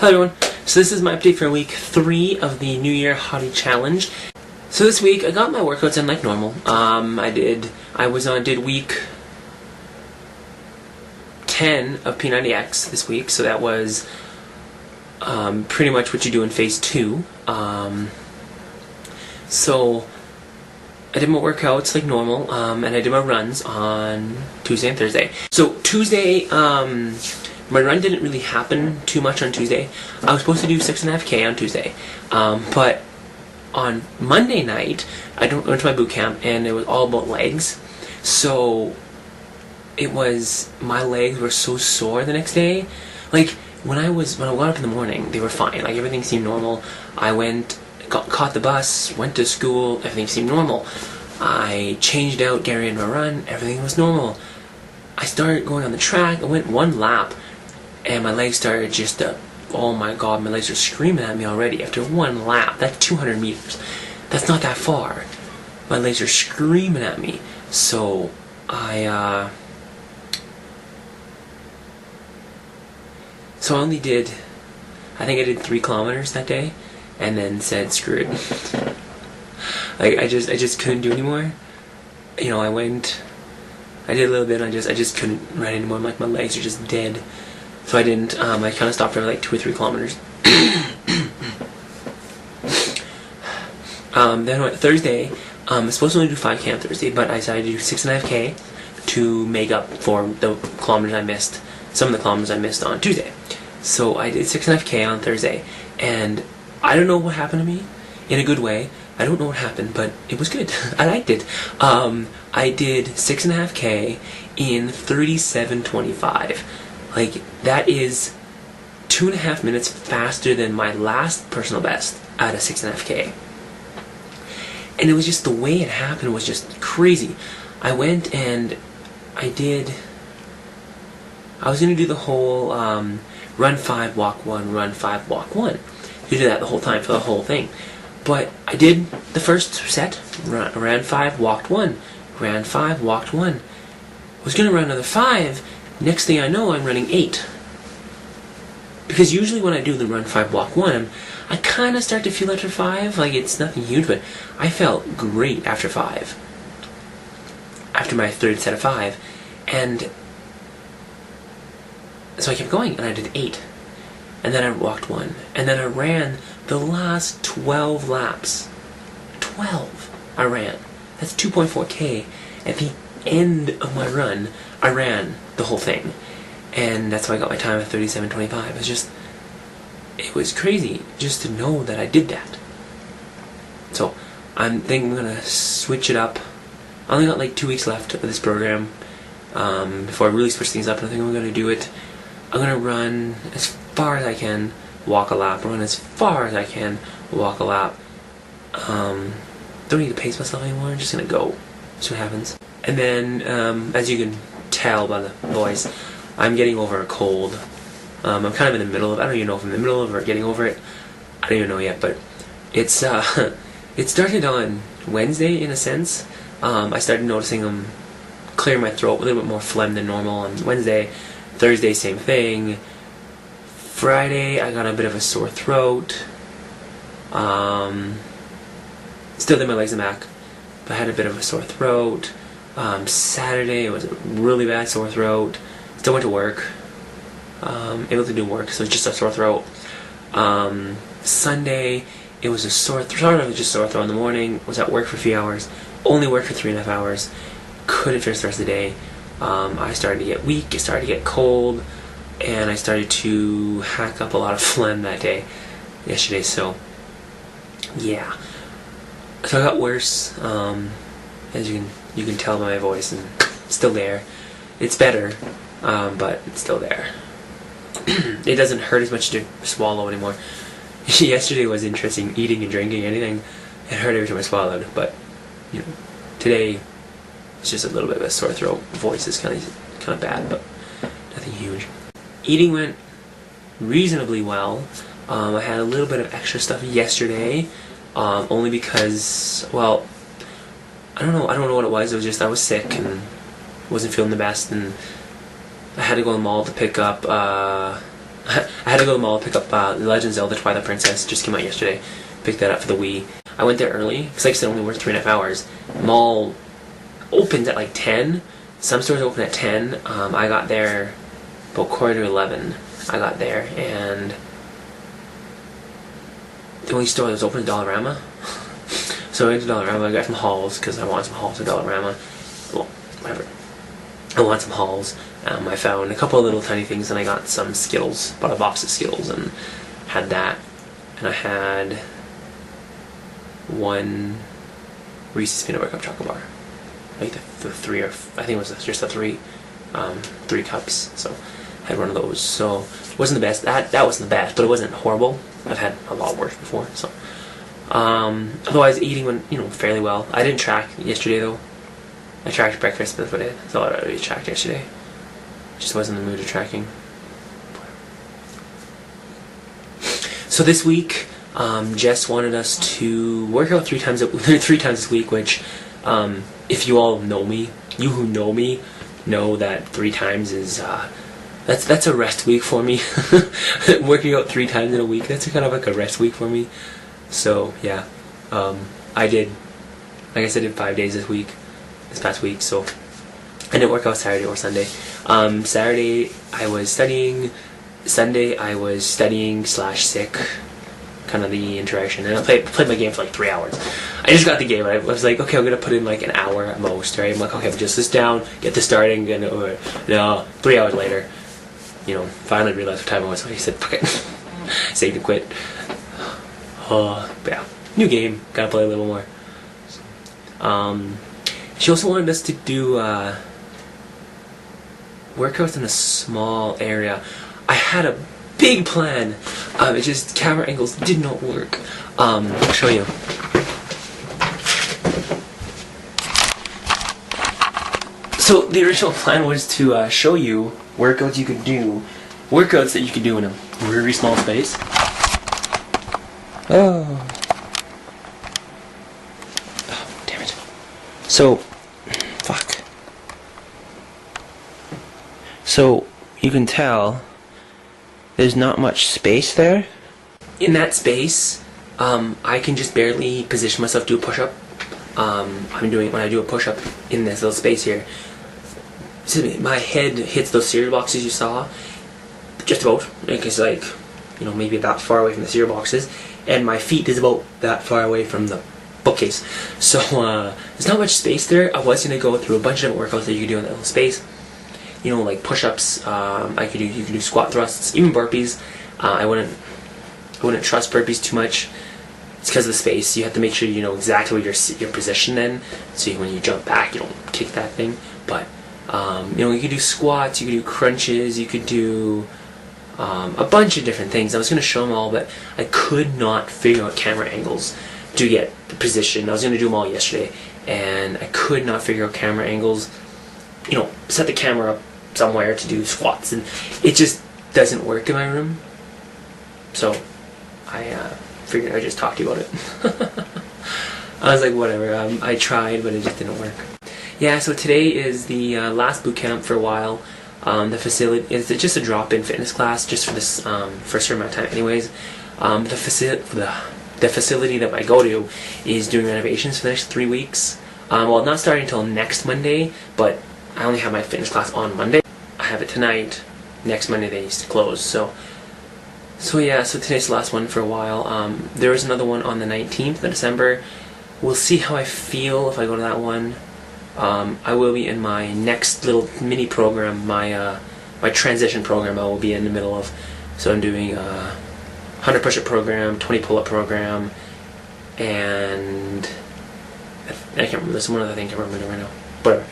Hello everyone, so this is my update for week 3 of the New Year Hottie Challenge. So this week I got my workouts in like normal. I did week 10 of P90X this week, so that was pretty much what you do in phase 2. So I did my workouts like normal, and I did my runs on Tuesday and Thursday. So Tuesday, my run didn't really happen too much on Tuesday. I was supposed to do 6.5K on Tuesday, but on Monday night, I went to my boot camp, and it was all about legs. So my legs were so sore the next day. Like when I got up in the morning, they were fine. Like everything seemed normal. I caught the bus, went to school, everything seemed normal. I changed out, getting ready to run, everything was normal. I started going on the track, I went one lap, and my legs started just oh my god, my legs are screaming at me already after one lap. That's 200 meters. That's not that far. My legs are screaming at me. So I only did, I think I did 3 kilometers that day, and then said screw it. Like I just couldn't do anymore. You know, I did a little bit, I just couldn't run anymore. Like my legs are just dead. So I didn't, I kind of stopped for like 2 or 3 kilometers. Then on Thursday, I was supposed to only do 5K on Thursday, but I decided to do 6.5K to make up for the kilometers I missed, some of the kilometers I missed on Tuesday. So I did 6.5K on Thursday, and I don't know what happened to me, in a good way. I don't know what happened, but it was good. I liked it. I did 6.5K in 37:25. Like, that is 2.5 minutes faster than my last personal best at a 6.5K. And it was just, the way it happened was just crazy. I went and I was going to do the whole run 5, walk 1, run 5, walk 1. You do that the whole time for the whole thing. But I did the first set, ran 5, walked 1, ran 5, walked 1. Was going to run another 5. Next thing I know, I'm running 8. Because usually when I do the run 5, walk 1, I kind of start to feel after 5. Like, it's nothing huge, but I felt great after 5. After my third set of 5. And so I kept going, and I did 8. And then I walked 1. And then I ran the last 12 laps. 12 I ran. That's 2.4K. At the end of my run, I ran the whole thing. And that's why I got my time at 37:25. It was crazy just to know that I did that. So I'm thinking I'm gonna switch it up. I only got like 2 weeks left of this program before I really switch things up, and I think I'm gonna do it. I'm gonna run as far as I can, walk a lap, run as far as I can, walk a lap. Don't need to pace myself anymore, I'm just gonna go, see what happens. And then, as you can tell by the voice, I'm getting over a cold. I'm kind of in the middle of it. I don't even know if I'm in the middle of it or getting over it. I don't even know yet, but it's, it started on Wednesday in a sense. I started noticing I'm clearing my throat, a little bit more phlegm than normal on Wednesday. Thursday, same thing. Friday, I got a bit of a sore throat. Still did my legs and back, but I had a bit of a sore throat. Saturday, it was a really bad sore throat. Still went to work. Able to do work, so it's just a sore throat. Sunday, it was a sore throat in the morning. Was at work for a few hours. Only worked for 3.5 hours. Couldn't finish the rest of the day. I started to get weak. It started to get cold. And I started to hack up a lot of phlegm that day, yesterday, so yeah. So I got worse, as you can tell by my voice, and it's still there. It's better, but it's still there. It doesn't hurt as much to swallow anymore. Yesterday was interesting, eating and drinking, anything. It hurt every time I swallowed, but, you know, today it's just a little bit of a sore throat. Voice is kind of bad, but nothing huge. Eating went reasonably well. I had a little bit of extra stuff yesterday, only because, well, I don't know what it was. It was just I was sick and wasn't feeling the best, and I had to go to the mall to pick up, I I had to go to the mall pick up The Legend of Zelda Twilight Princess. Just came out yesterday. Picked that up for the Wii. I went there early because, like I said, only worked 3.5 hours. Mall opens at like 10. Some stores open at 10. I got there about 10:45. I got there, and the only store that was open is Dollarama. So I went to Dollarama. I got some Halls because I wanted some Halls at Dollarama. Well, whatever. I want some Halls. I found a couple of little tiny things, and I got some Skittles. Bought a box of Skittles and had that. And I had one Reese's Peanut Butter Cup chocolate bar. Like the three, or I think it was just the three cups. So I had one of those. So it wasn't the best. That wasn't the best, but it wasn't horrible. I've had a lot worse before. So otherwise, eating went fairly well. I didn't track yesterday though. I tracked breakfast, but that's all I really tracked yesterday. Just wasn't in the mood of tracking. So this week, Jess wanted us to work out 3 times this week, which, if you all know me, you who know me, know that 3 times is, that's a rest week for me. Working out 3 times in a week, that's kind of like a rest week for me. So, yeah, I did, like I said, 5 days this past week, so I didn't work out Saturday or Sunday. Saturday, I was studying. Sunday, I was studying / sick, kind of the interaction, and I played my game for like 3 hours. I just got the game, and I was like, okay, I'm gonna put in like an hour at most, right? I'm like, okay, just this down, get this starting, and no, 3 hours later, finally realized what time it was, so I said, fuck it, saved and quit. But yeah, new game, gotta play a little more. She also wanted us to do workouts in a small area. I had a big plan. It just camera angles did not work. I'll show you. So the original plan was to show you workouts that you could do in a very small space. Oh, damn it. So, fuck. So you can tell there's not much space there. In that space, I can just barely position myself to do a push-up. When I do a push-up in this little space here, my head hits those cereal boxes you saw, just about. It's like, maybe that far away from the cereal boxes, and my feet is about that far away from the bookcase. So there's not much space there. I was gonna go through a bunch of different workouts that you could do in that little space. Like push-ups. You could do squat thrusts, even burpees. I wouldn't trust burpees too much. It's because of the space. You have to make sure you know exactly where your position then, so when you jump back, you don't kick that thing. But you could do squats, you could do crunches, you could do a bunch of different things. I was going to show them all, but I could not figure out camera angles to get the position. I was going to do them all yesterday, and I could not figure out camera angles. Set the camera up somewhere to do squats, and it just doesn't work in my room. So I figured I'd just talk to you about it. I was like, whatever. I tried, but it just didn't work. Yeah, so today is the last boot camp for a while. The facility is just a drop-in fitness class, just for this for a certain amount of time. Anyways, the facility that I go to is doing renovations for the next 3 weeks. Well, not starting until next Monday, but I only have my fitness class on Monday. I have it tonight. Next Monday they used to close. So yeah, so today's the last one for a while. There is another one on the 19th of December. We'll see how I feel if I go to that one. I will be in my next little mini program, my transition program. I will be in the middle of. So I'm doing a 100 push-up program, 20 pull-up program, and I can't remember. There's one other thing I can't remember right now. Whatever.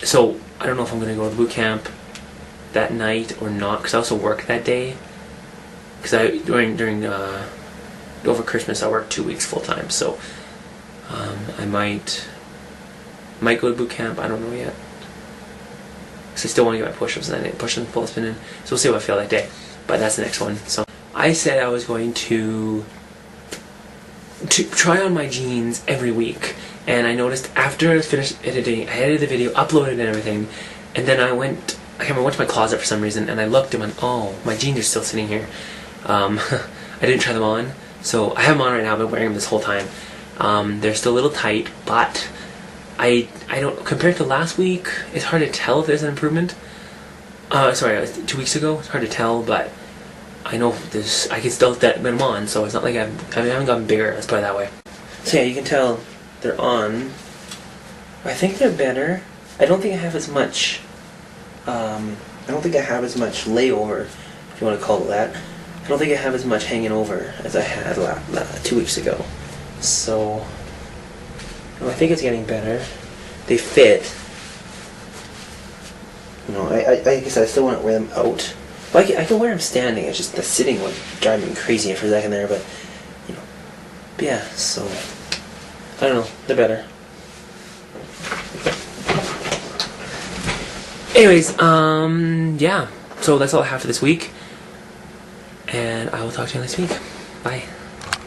So I don't know if I'm gonna go to the boot camp that night or not, because I also work that day. Because during over Christmas I work 2 weeks full time. So I might go to boot camp. I don't know yet. Because I still want to get my push-ups and push-ups and pull-ups in. So we'll see how I feel that day. But that's the next one. So I said I was going to try on my jeans every week. And I noticed after I finished editing, I edited the video, uploaded it and everything. And then I I went to my closet for some reason, and I looked and went, oh, my jeans are still sitting here. I didn't try them on, so I have them on right now. I've been wearing them this whole time. They're still a little tight, but I don't, compared to last week, it's hard to tell if there's an improvement. Sorry, it was 2 weeks ago. It's hard to tell, but I know there's, I can still put them on, so it's not like I haven't gotten bigger, let's put it that way. So yeah, you can tell they're on. I think they're better. I don't think I have as much, layover, if you want to call it that. I don't think I have as much hanging over as I had 2 weeks ago. So, I think it's getting better. They fit. You know, I guess I still want to wear them out. But I can wear them standing. It's just the sitting would drive me crazy for a second there. But, you know, but yeah. So I don't know. They're better. Anyways, yeah. So that's all I have for this week, and I will talk to you next week. Bye.